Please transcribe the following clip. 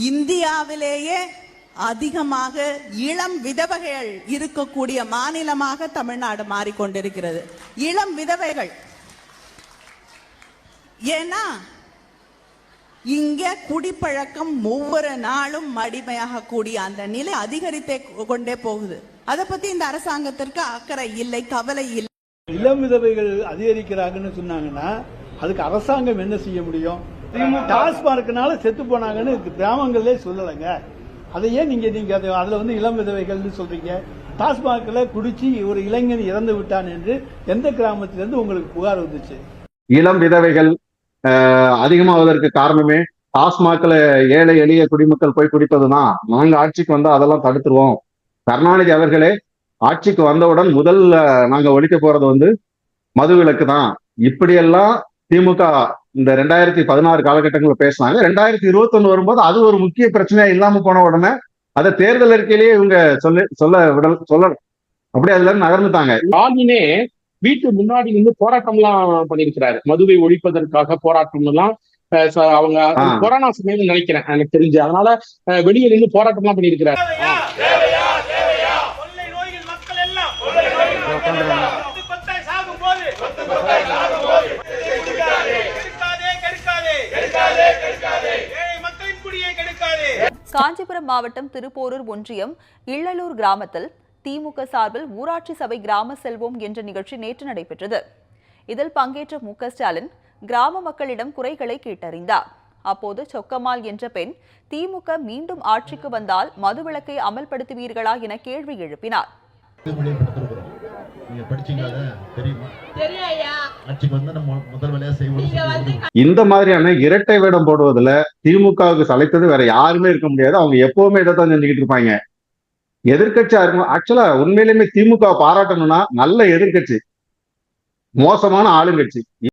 இந்தியாவிலேயே அதிகமாக இளம் விதவைகள் இருக்கக்கூடிய மாநிலமாக தமிழ்நாடு மாறிக்கொண்டிருக்கிறது. இளம் விதவைகள். ஏன்னா இங்க குடிப்பழக்கம் ஒவ்வொரு நாளும் மடிமையாக கூடிய அந்த நிலை அதிகரித்தே கொண்டே போகுது. அதை பத்தி இந்த அரசாங்கத்திற்கு அக்கறை இல்லை, கவலை இல்லை. இளம் விதவைகள் அதிகரிக்கிறாங்கன்னு சொன்னாங்கன்னா அதுக்கு அரசாங்கம் என்ன செய்ய முடியும்? டாஸ்மார்க்னால செத்து போனாங்கன்னு கிராமங்களே சொல்லலைங்க. அதையே நீங்க அதுல வந்து இளம் விதவைகள்னு சொல்றீங்க. டாஸ்மார்க்ல குடிச்சு ஒரு இளைஞன் இறந்து விட்டான் என்று எந்த கிராமத்திலிருந்து உங்களுக்கு புகார் வந்துச்சு? இளம் விதவைகள் அதிகமாவதற்கு காரணமே டாஸ்மாக்ல ஏழை எளிய குடிமக்கள் போய் குடிப்பதுதான். நாங்க ஆட்சிக்கு வந்தா அதெல்லாம் தடுத்துருவோம். கருணாநிதி அவர்களே ஆட்சிக்கு வந்தவுடன் முதல்ல நாங்க ஒழிக்க போறது வந்து மதுவிலக்கு தான். இப்படியெல்லாம் திமுக இந்த 2016 காலகட்டங்களில் பேசினாங்க. 2021 வரும்போது அது ஒரு முக்கிய பிரச்சனையா இல்லாம போன உடனே அதை தேர்தல் அறிக்கையிலேயே இவங்க சொல்ல அப்படியே அதுல இருந்து நகர்ந்துட்டாங்க. ஸ்டாலினே வீட்டு முன்னாடி நின்று போராட்டம் எல்லாம் பண்ணிருக்கிறாரு. மதுவை ஒழிப்பதற்காக போராட்டம் எல்லாம் அவங்க கொரோனா சமயம் நினைக்கிறேன் எனக்கு தெரிஞ்சு. அதனால வெளியே நின்று போராட்டம் எல்லாம் பண்ணிருக்கிறாரு. காஞ்சிபுரம் மாவட்டம் திருப்போரூர் ஒன்றியம் இல்லலூர் கிராமத்தில் திமுக சார்பில் ஊராட்சி சபை கிராம செல்வோம் என்ற நிகழ்ச்சி நேற்று நடைபெற்றது. இதில் பங்கேற்ற மு.க.ஸ்டாலின் கிராம மக்களிடம் குறைகளை கேட்டறிந்தார். அப்போது சொக்கம்மாள் என்ற பெண் திமுக மீண்டும் ஆட்சிக்கு வந்தால் மதுவிலக்கை அமல்படுத்துவீர்களா என கேள்வி எழுப்பினார். இந்த மாதிரியான இரட்டை வேடம் போடுவதில் திமுகவுக்கு சளைத்தது வேற யாருமே இருக்க முடியாது. அவங்க எப்பவுமே இதைத்தான் செஞ்சுக்கிட்டு இருப்பாங்க. எதிர்கட்சியா இருக்கும். ஆக்சுவலா உண்மையிலுமே திமுக பாராட்டணும்னா நல்ல எதிர்கட்சி, மோசமான ஆளுங்கட்சி.